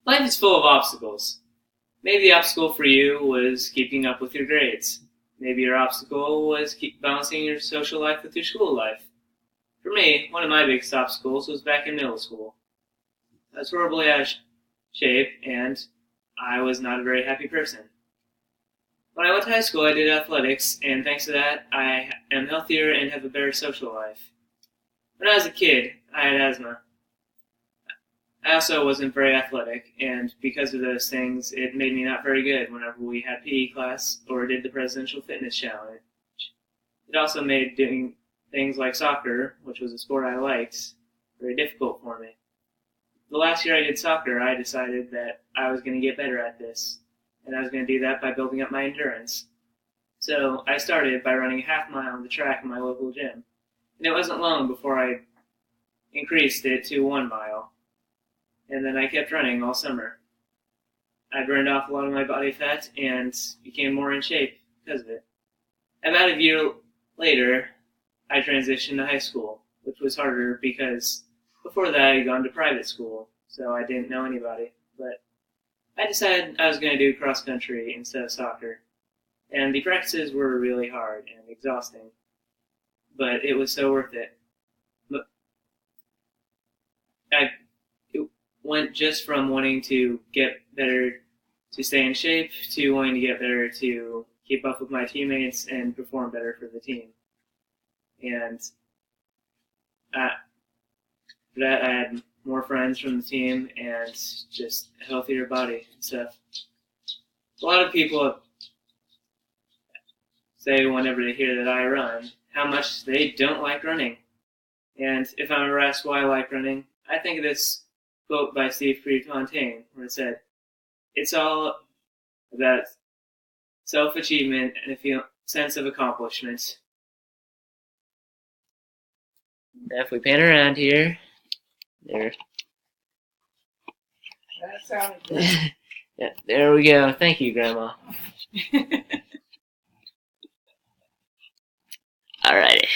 Life is full of obstacles. Maybe the obstacle for you was keeping up with your grades. Maybe your obstacle was keep balancing your social life with your school life. For me, one of my biggest obstacles was back in middle school. I was horribly out of shape, and I was not a very happy person. When I went to high school, I did athletics, and thanks to that, I am healthier and have a better social life. When I was a kid, I had asthma. I also wasn't very athletic, and because of those things, it made me not very good whenever we had PE class or did the Presidential Fitness Challenge. It also made doing things like soccer, which was a sport I liked, very difficult for me. The last year I did soccer, I decided that I was going to get better at this, and I was going to do that by building up my endurance. So I started by running a half mile on the track in my local gym, and it wasn't long before I increased it to 1 mile, and then I kept running all summer. I burned off a lot of my body fat and became more in shape because of it. About a year later, I transitioned to high school, which was harder because before that I had gone to private school, so I didn't know anybody. But I decided I was going to do cross country instead of soccer, and the practices were really hard and exhausting, but it was so worth it. But it went just from wanting to get better to stay in shape to wanting to get better to keep up with my teammates and perform better for the team. And for that, I had more friends from the team and just a healthier body and stuff. A lot of people say whenever they hear that I run how much they don't like running. And if I'm ever asked why I like running, I think of this quote by Steve Prefontaine where it said, "It's all about self-achievement and a sense of accomplishment." If we pan around here, there. That sounded good. Yeah, there we go. Thank you, Grandma. Alrighty.